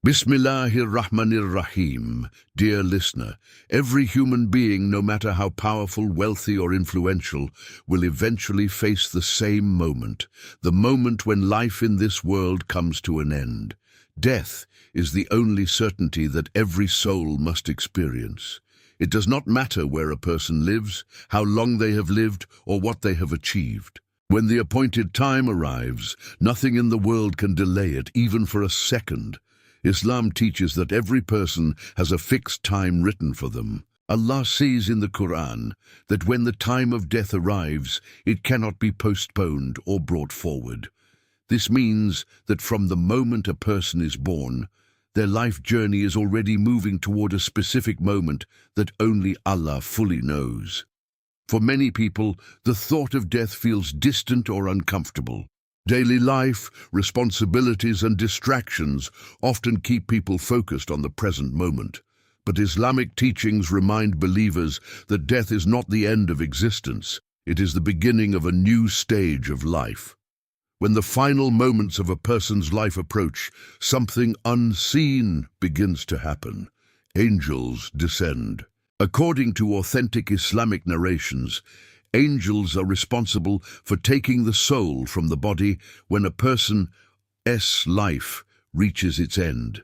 Bismillahir-Rahmanir-Rahim. Dear listener, every human being, no matter how powerful, wealthy, or influential, will eventually face the same moment, the moment when life in this world comes to an end. Death is the only certainty that every soul must experience. It does not matter where a person lives, how long they have lived, or what they have achieved. When the appointed time arrives, nothing in the world can delay it, even for a second. Islam teaches that every person has a fixed time written for them. Allah says in the Quran that when the time of death arrives, it cannot be postponed or brought forward. This means that from the moment a person is born, their life journey is already moving toward a specific moment that only Allah fully knows. For many people, the thought of death feels distant or uncomfortable. Daily life, responsibilities and distractions often keep people focused on the present moment. But Islamic teachings remind believers that death is not the end of existence. It is the beginning of a new stage of life. When the final moments of a person's life approach, something unseen begins to happen. Angels descend. According to authentic Islamic narrations, angels are responsible for taking the soul from the body when a person's life reaches its end.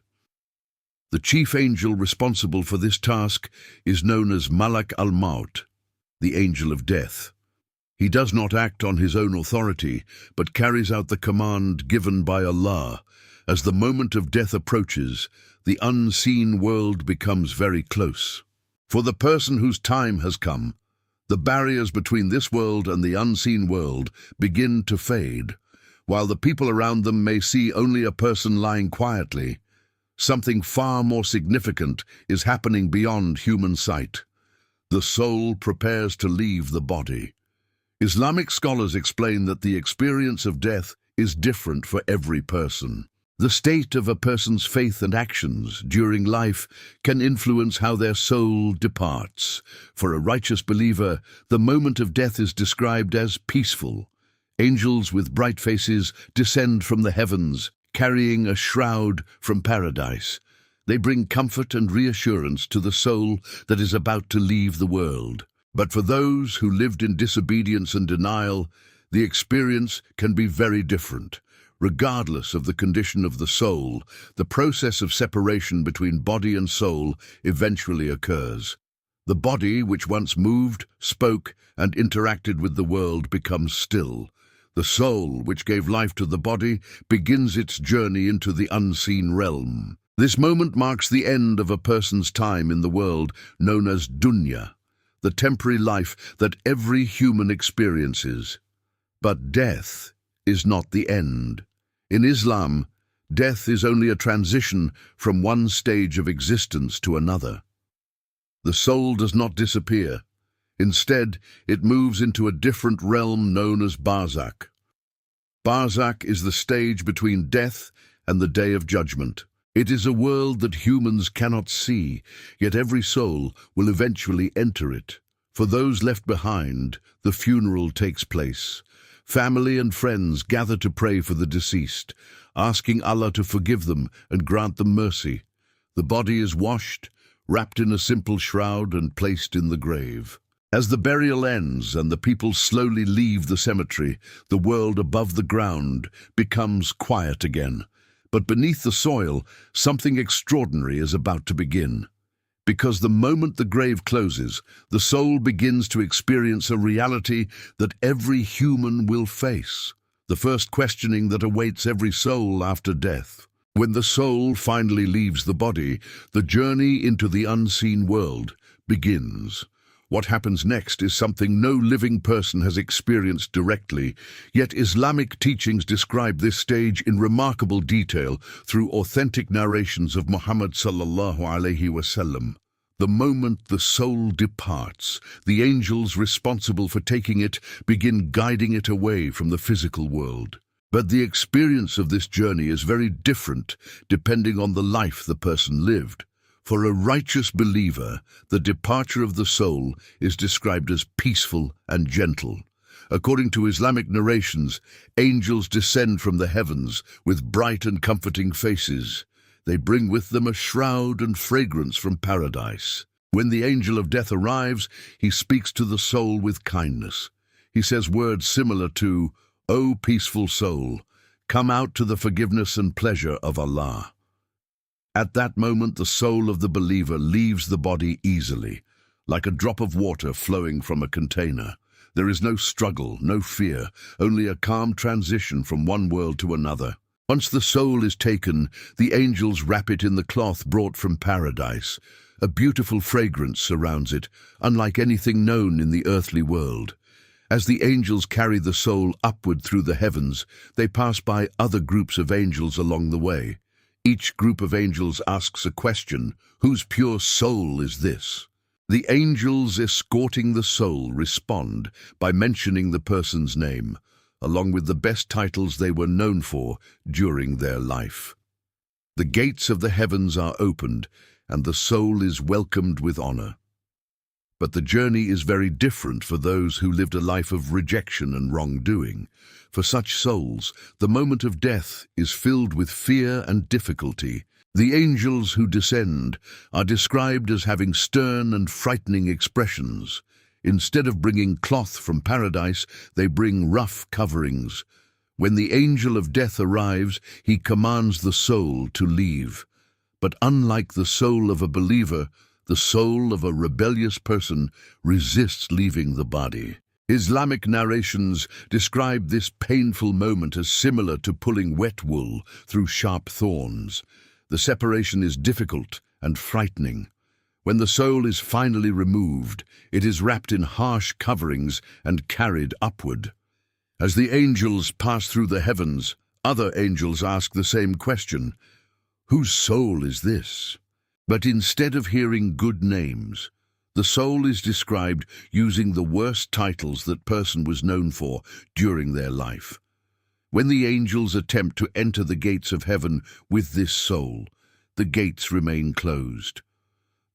The chief angel responsible for this task is known as Malak al-Maut, the angel of death. He does not act on his own authority, but carries out the command given by Allah. As the moment of death approaches, the unseen world becomes very close. For the person whose time has come, the barriers between this world and the unseen world begin to fade. While the people around them may see only a person lying quietly, something far more significant is happening beyond human sight. The soul prepares to leave the body. Islamic scholars explain that the experience of death is different for every person. The state of a person's faith and actions during life can influence how their soul departs. For a righteous believer, the moment of death is described as peaceful. Angels with bright faces descend from the heavens, carrying a shroud from paradise. They bring comfort and reassurance to the soul that is about to leave the world. But for those who lived in disobedience and denial, the experience can be very different. Regardless of the condition of the soul, the process of separation between body and soul eventually occurs. The body, which once moved, spoke, and interacted with the world, becomes still. The soul, which gave life to the body, begins its journey into the unseen realm. This moment marks the end of a person's time in the world, known as dunya, the temporary life that every human experiences. But death is not the end. In Islam, death is only a transition from one stage of existence to another. The soul does not disappear. Instead, it moves into a different realm known as barzakh. Barzakh is the stage between death and the Day of Judgment. It is a world that humans cannot see, yet every soul will eventually enter it. For those left behind, the funeral takes place. Family and friends gather to pray for the deceased, asking Allah to forgive them and grant them mercy. The body is washed, wrapped in a simple shroud, and placed in the grave. As the burial ends and the people slowly leave the cemetery, the world above the ground becomes quiet again. But beneath the soil, something extraordinary is about to begin. Because the moment the grave closes, the soul begins to experience a reality that every human will face. The first questioning that awaits every soul after death. When the soul finally leaves the body, the journey into the unseen world begins. What happens next is something no living person has experienced directly, yet Islamic teachings describe this stage in remarkable detail through authentic narrations of Muhammad sallallahu alaihi wasallam. The moment the soul departs, the angels responsible for taking it begin guiding it away from the physical world. But the experience of this journey is very different depending on the life the person lived. For a righteous believer, the departure of the soul is described as peaceful and gentle. According to Islamic narrations, angels descend from the heavens with bright and comforting faces. They bring with them a shroud and fragrance from paradise. When the angel of death arrives, he speaks to the soul with kindness. He says words similar to, "O peaceful soul, come out to the forgiveness and pleasure of Allah." At that moment, the soul of the believer leaves the body easily, like a drop of water flowing from a container. There is no struggle, no fear, only a calm transition from one world to another. Once the soul is taken, the angels wrap it in the cloth brought from paradise. A beautiful fragrance surrounds it, unlike anything known in the earthly world. As the angels carry the soul upward through the heavens, they pass by other groups of angels along the way. Each group of angels asks a question: whose pure soul is this? The angels escorting the soul respond by mentioning the person's name, along with the best titles they were known for during their life. The gates of the heavens are opened, and the soul is welcomed with honor. But the journey is very different for those who lived a life of rejection and wrongdoing. For such souls, the moment of death is filled with fear and difficulty. The angels who descend are described as having stern and frightening expressions. Instead of bringing cloth from paradise, they bring rough coverings. When the angel of death arrives, he commands the soul to leave. But unlike the soul of a believer, the soul of a rebellious person resists leaving the body. Islamic narrations describe this painful moment as similar to pulling wet wool through sharp thorns. The separation is difficult and frightening. When the soul is finally removed, it is wrapped in harsh coverings and carried upward. As the angels pass through the heavens, other angels ask the same question: whose soul is this? But instead of hearing good names, the soul is described using the worst titles that person was known for during their life. When the angels attempt to enter the gates of heaven with this soul, the gates remain closed.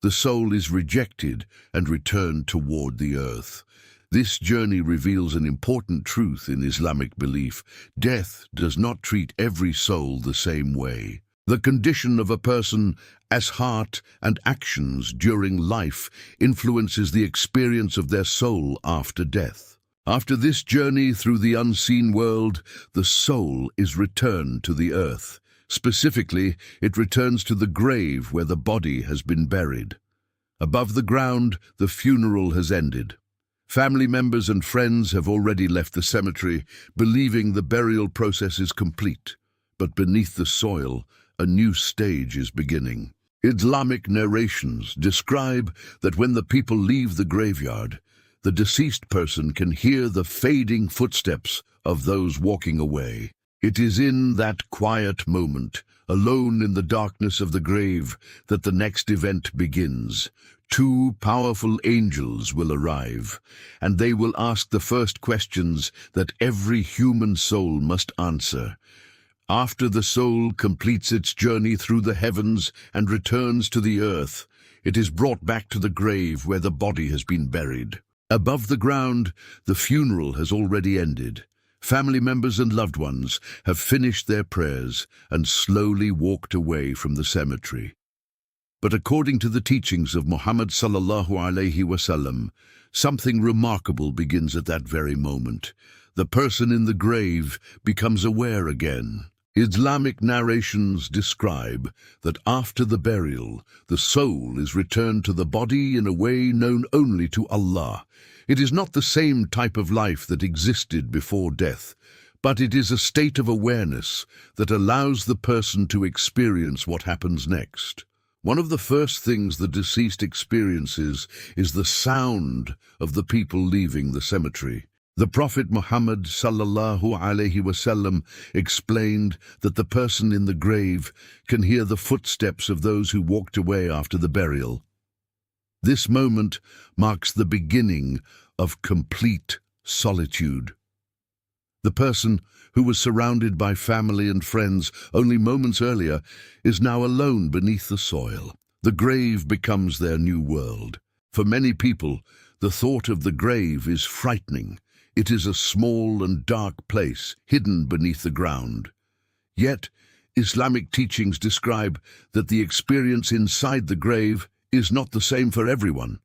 The soul is rejected and returned toward the earth. This journey reveals an important truth in Islamic belief: death does not treat every soul the same way. The condition of a person, as heart and actions during life, influences the experience of their soul after death. After this journey through the unseen world, the soul is returned to the earth. Specifically, it returns to the grave where the body has been buried. Above the ground, the funeral has ended. Family members and friends have already left the cemetery, believing the burial process is complete. But beneath the soil, a new stage is beginning. Islamic narrations describe that when the people leave the graveyard, the deceased person can hear the fading footsteps of those walking away. It is in that quiet moment, alone in the darkness of the grave, that the next event begins. Two powerful angels will arrive, and they will ask the first questions that every human soul must answer. After the soul completes its journey through the heavens and returns to the earth, it is brought back to the grave where the body has been buried. Above the ground, the funeral has already ended. Family members and loved ones have finished their prayers and slowly walked away from the cemetery. But according to the teachings of Muhammad sallallahu alaihi wasallam, something remarkable begins at that very moment. The person in the grave becomes aware again. Islamic narrations describe that after the burial, the soul is returned to the body in a way known only to Allah. It is not the same type of life that existed before death, but it is a state of awareness that allows the person to experience what happens next. One of the first things the deceased experiences is the sound of the people leaving the cemetery. The Prophet Muhammad sallallahu alaihi wasallam explained that the person in the grave can hear the footsteps of those who walked away after the burial. This moment marks the beginning of complete solitude. The person who was surrounded by family and friends only moments earlier is now alone beneath the soil. The grave becomes their new world. For many people, the thought of the grave is frightening. It is a small and dark place, hidden beneath the ground. Yet, Islamic teachings describe that the experience inside the grave is not the same for everyone.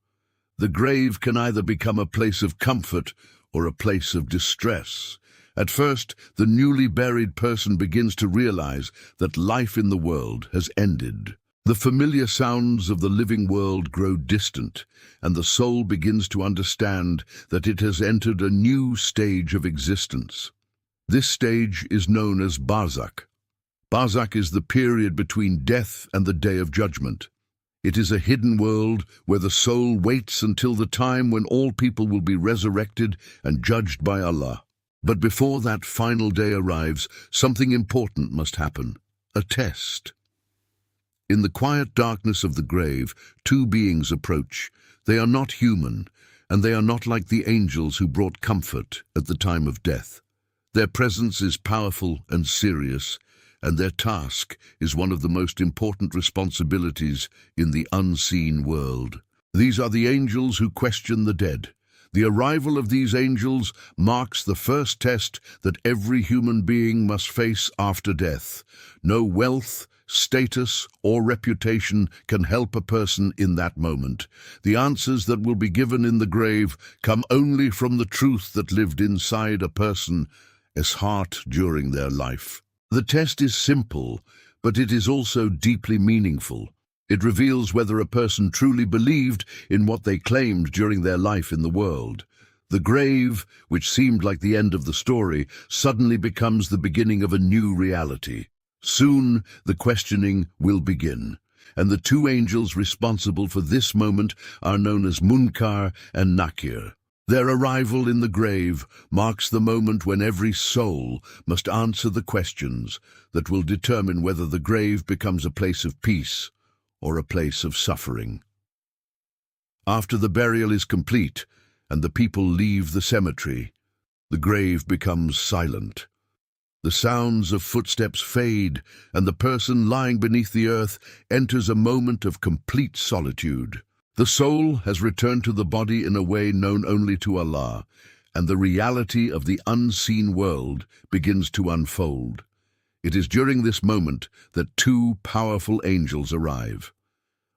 The grave can either become a place of comfort or a place of distress. At first, the newly buried person begins to realize that life in the world has ended. The familiar sounds of the living world grow distant, and the soul begins to understand that it has entered a new stage of existence. This stage is known as Barzakh. Barzakh is the period between death and the Day of Judgment. It is a hidden world where the soul waits until the time when all people will be resurrected and judged by Allah. But before that final day arrives, something important must happen: a test. In the quiet darkness of the grave, two beings approach. They are not human, and they are not like the angels who brought comfort at the time of death. Their presence is powerful and serious, and their task is one of the most important responsibilities in the unseen world. These are the angels who question the dead. The arrival of these angels marks the first test that every human being must face after death. No wealth, status, or reputation can help a person in that moment. The answers that will be given in the grave come only from the truth that lived inside a person's heart during their life. The test is simple, but it is also deeply meaningful. It reveals whether a person truly believed in what they claimed during their life in the world. The grave, which seemed like the end of the story, suddenly becomes the beginning of a new reality. Soon, the questioning will begin, and the two angels responsible for this moment are known as Munkar and Nakir. Their arrival in the grave marks the moment when every soul must answer the questions that will determine whether the grave becomes a place of peace or a place of suffering. After the burial is complete and the people leave the cemetery, the grave becomes silent. The sounds of footsteps fade, and the person lying beneath the earth enters a moment of complete solitude. The soul has returned to the body in a way known only to Allah, and the reality of the unseen world begins to unfold. It is during this moment that two powerful angels arrive.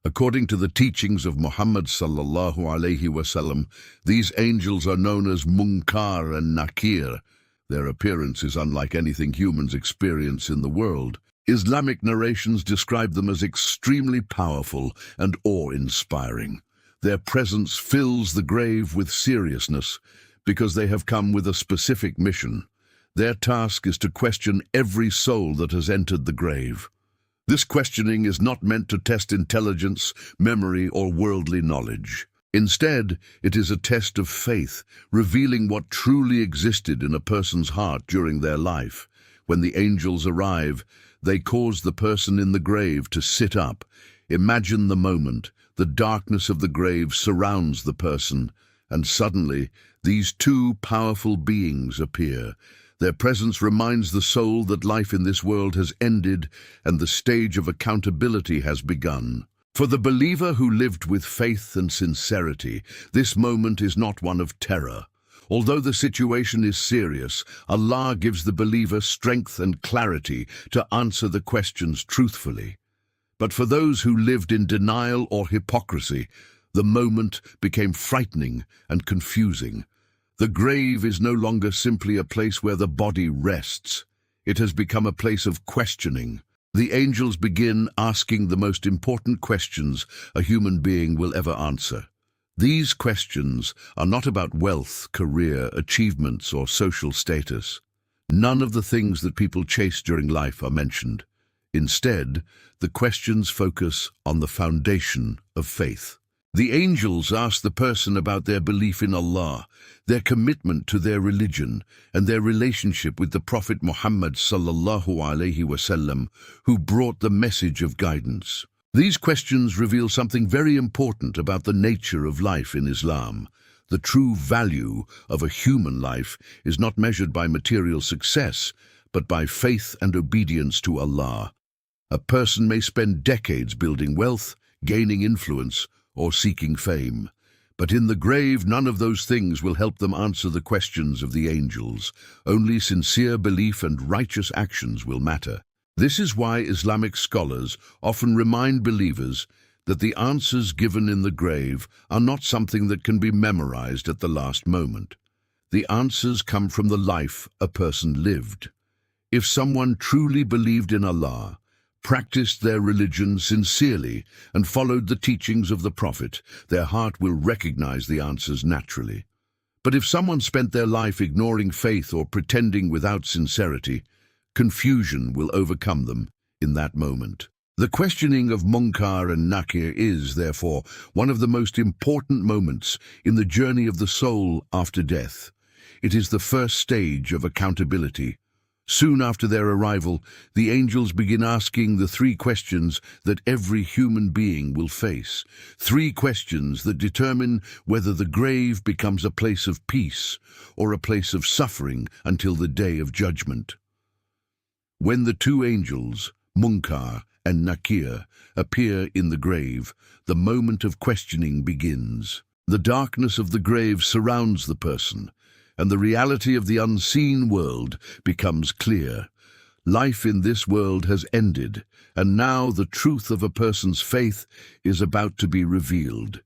According to the teachings of Muhammad sallallahu alaihi wasallam, these angels are known as Munkar and Nakir. Their appearance is unlike anything humans experience in the world. Islamic narrations describe them as extremely powerful and awe-inspiring. Their presence fills the grave with seriousness because they have come with a specific mission. Their task is to question every soul that has entered the grave. This questioning is not meant to test intelligence, memory, or worldly knowledge. Instead, it is a test of faith, revealing what truly existed in a person's heart during their life. When the angels arrive, they cause the person in the grave to sit up. Imagine the moment. The darkness of the grave surrounds the person, and suddenly, these two powerful beings appear. Their presence reminds the soul that life in this world has ended and the stage of accountability has begun. For the believer who lived with faith and sincerity, this moment is not one of terror. Although the situation is serious, Allah gives the believer strength and clarity to answer the questions truthfully. But for those who lived in denial or hypocrisy, the moment became frightening and confusing. The grave is no longer simply a place where the body rests. It has become a place of questioning. The angels begin asking the most important questions a human being will ever answer. These questions are not about wealth, career, achievements, or social status. None of the things that people chase during life are mentioned. Instead, the questions focus on the foundation of faith. The angels ask the person about their belief in Allah, their commitment to their religion, and their relationship with the Prophet Muhammad sallallahu alaihi wasallam, who brought the message of guidance. These questions reveal something very important about the nature of life in Islam. The true value of a human life is not measured by material success, but by faith and obedience to Allah. A person may spend decades building wealth, gaining influence, or seeking fame. But in the grave, none of those things will help them answer the questions of the angels. Only sincere belief and righteous actions will matter. This is why Islamic scholars often remind believers that the answers given in the grave are not something that can be memorized at the last moment. The answers come from the life a person lived. If someone truly believed in Allah, practiced their religion sincerely, and followed the teachings of the Prophet, their heart will recognize the answers naturally. But if someone spent their life ignoring faith or pretending without sincerity, confusion will overcome them in that moment. The questioning of Munkar and Nakir is, therefore, one of the most important moments in the journey of the soul after death. It is the first stage of accountability. Soon after their arrival, the angels begin asking the three questions that every human being will face. Three questions that determine whether the grave becomes a place of peace or a place of suffering until the day of judgment. When the two angels, Munkar and Nakir, appear in the grave, the moment of questioning begins. The darkness of the grave surrounds the person, and the reality of the unseen world becomes clear. Life in this world has ended, and now the truth of a person's faith is about to be revealed.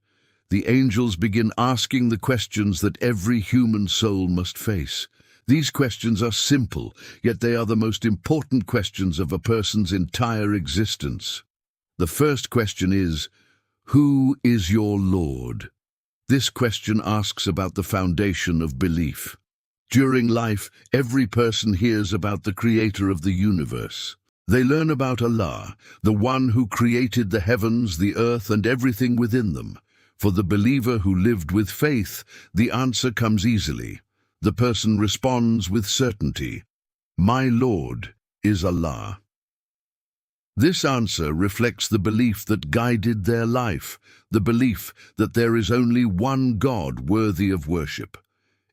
The angels begin asking the questions that every human soul must face. These questions are simple, yet they are the most important questions of a person's entire existence. The first question is, who is your Lord? This question asks about the foundation of belief. During life, every person hears about the creator of the universe. They learn about Allah, the one who created the heavens, the earth, and everything within them. For the believer who lived with faith, the answer comes easily. The person responds with certainty. My Lord is Allah. This answer reflects the belief that guided their life, the belief that there is only one God worthy of worship.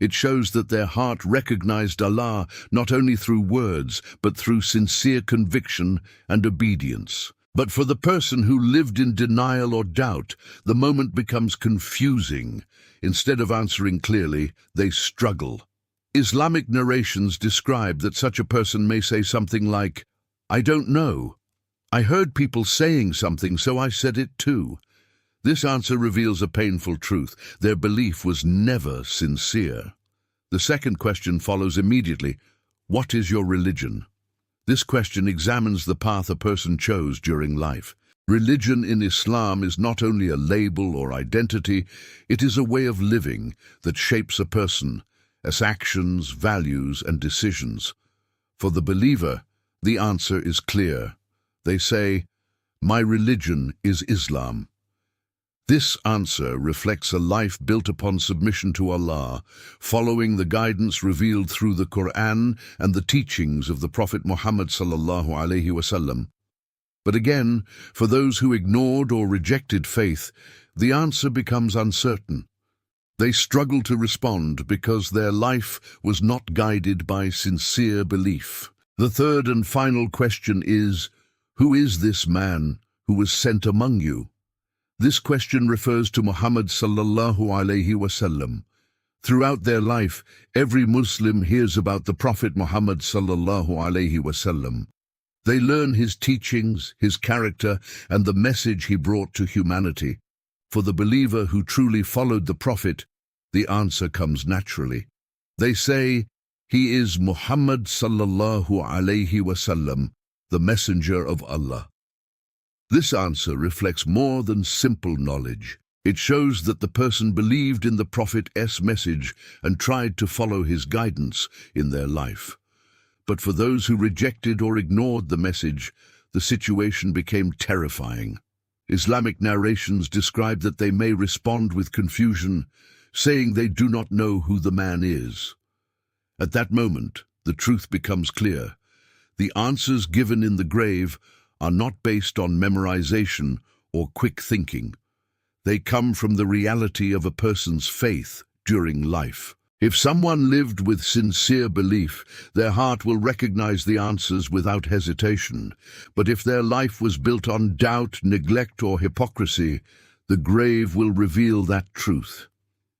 It shows that their heart recognized Allah not only through words, but through sincere conviction and obedience. But for the person who lived in denial or doubt, the moment becomes confusing. Instead of answering clearly, they struggle. Islamic narrations describe that such a person may say something like, I don't know. I heard people saying something, so I said it too. This answer reveals a painful truth. Their belief was never sincere. The second question follows immediately. What is your religion? This question examines the path a person chose during life. Religion in Islam is not only a label or identity, it is a way of living that shapes a person, as actions, values, and decisions. For the believer, the answer is clear. They say, my religion is Islam. This answer reflects a life built upon submission to Allah, following the guidance revealed through the Quran and the teachings of the Prophet Muhammad ﷺ. But again, for those who ignored or rejected faith, the answer becomes uncertain. They struggle to respond because their life was not guided by sincere belief. The third and final question is, who is this man who was sent among you? This question refers to Muhammad ﷺ. Throughout their life, every Muslim hears about the Prophet Muhammad ﷺ. They learn his teachings, his character, and the message he brought to humanity. For the believer who truly followed the Prophet, the answer comes naturally. They say, he is Muhammad ﷺ, the messenger of Allah. This answer reflects more than simple knowledge. It shows that the person believed in the Prophet's message and tried to follow his guidance in their life. But for those who rejected or ignored the message, the situation became terrifying. Islamic narrations describe that they may respond with confusion, saying they do not know who the man is. At that moment, the truth becomes clear. The answers given in the grave are not based on memorization or quick thinking. They come from the reality of a person's faith during life. If someone lived with sincere belief, their heart will recognize the answers without hesitation. But if their life was built on doubt, neglect, or hypocrisy, the grave will reveal that truth.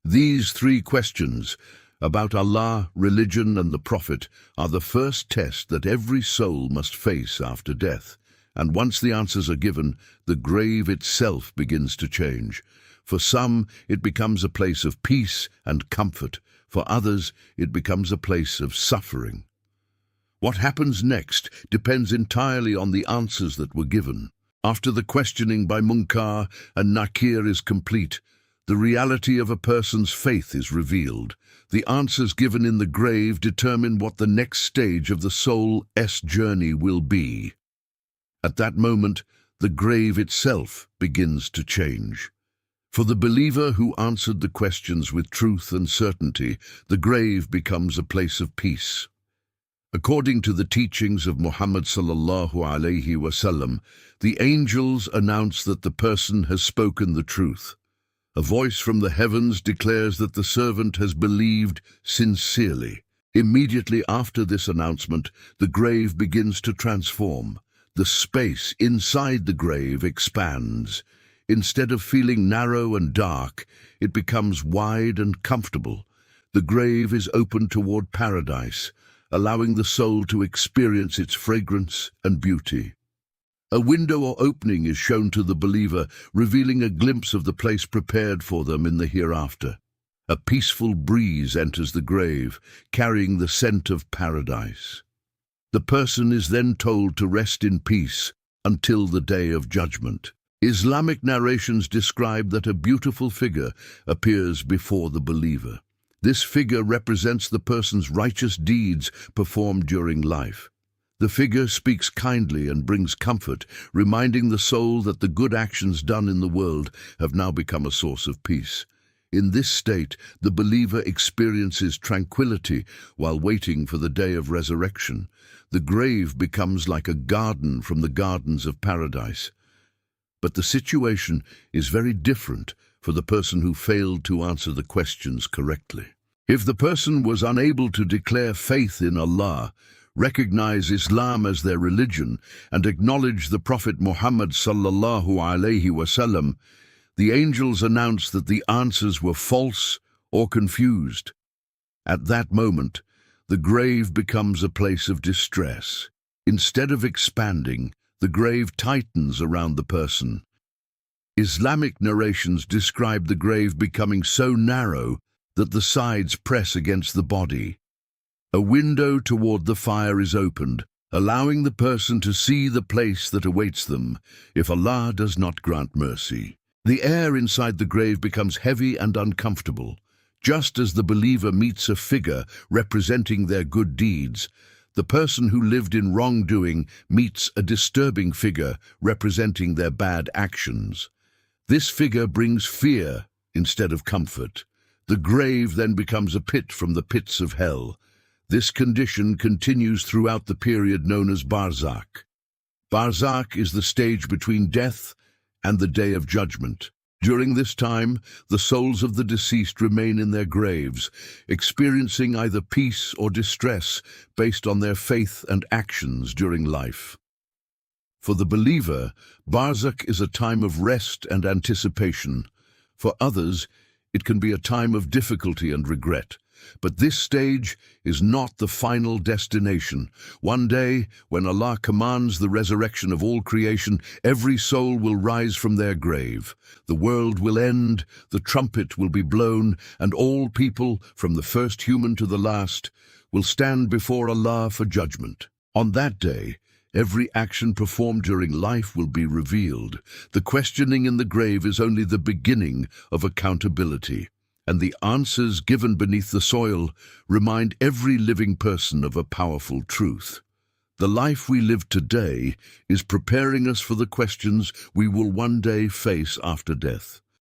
These three questions, about Allah, religion, and the Prophet are the first test that every soul must face after death. And once the answers are given, the grave itself begins to change. For some, it becomes a place of peace and comfort. For others, it becomes a place of suffering. What happens next depends entirely on the answers that were given. After the questioning by Munkar and Nakir is complete, the reality of a person's faith is revealed. The answers given in the grave determine what the next stage of the soul's journey will be. At that moment, the grave itself begins to change. For the believer who answered the questions with truth and certainty, the grave becomes a place of peace. According to the teachings of Muhammad sallallahu alaihi wasallam, the angels announce that the person has spoken the truth. A voice from the heavens declares that the servant has believed sincerely. Immediately after this announcement, the grave begins to transform. The space inside the grave expands. Instead of feeling narrow and dark, it becomes wide and comfortable. The grave is open toward paradise, allowing the soul to experience its fragrance and beauty. A window or opening is shown to the believer, revealing a glimpse of the place prepared for them in the hereafter. A peaceful breeze enters the grave, carrying the scent of paradise. The person is then told to rest in peace until the day of judgment. Islamic narrations describe that a beautiful figure appears before the believer. This figure represents the person's righteous deeds performed during life. The figure speaks kindly and brings comfort, reminding the soul that the good actions done in the world have now become a source of peace. In this state, the believer experiences tranquility while waiting for the day of resurrection. The grave becomes like a garden from the gardens of paradise. But the situation is very different for the person who failed to answer the questions correctly. If the person was unable to declare faith in Allah, recognize Islam as their religion, and acknowledge the Prophet Muhammad sallallahu alaihi wasallam, the angels announced that the answers were false or confused. At that moment, the grave becomes a place of distress. Instead of expanding, the grave tightens around the person. Islamic narrations describe the grave becoming so narrow that the sides press against the body. A window toward the fire is opened, allowing the person to see the place that awaits them if Allah does not grant mercy. The air inside the grave becomes heavy and uncomfortable. Just as the believer meets a figure representing their good deeds, the person who lived in wrongdoing meets a disturbing figure representing their bad actions. This figure brings fear instead of comfort. The grave then becomes a pit from the pits of hell. This condition continues throughout the period known as Barzakh. Barzakh is the stage between death and the day of judgment. During this time, the souls of the deceased remain in their graves, experiencing either peace or distress based on their faith and actions during life. For the believer, Barzakh is a time of rest and anticipation. For others, it can be a time of difficulty and regret. But this stage is not the final destination. One day, when Allah commands the resurrection of all creation, every soul will rise from their grave. The world will end, the trumpet will be blown, and all people, from the first human to the last, will stand before Allah for judgment. On that day, every action performed during life will be revealed. The questioning in the grave is only the beginning of accountability. And the answers given beneath the soil remind every living person of a powerful truth. The life we live today is preparing us for the questions we will one day face after death.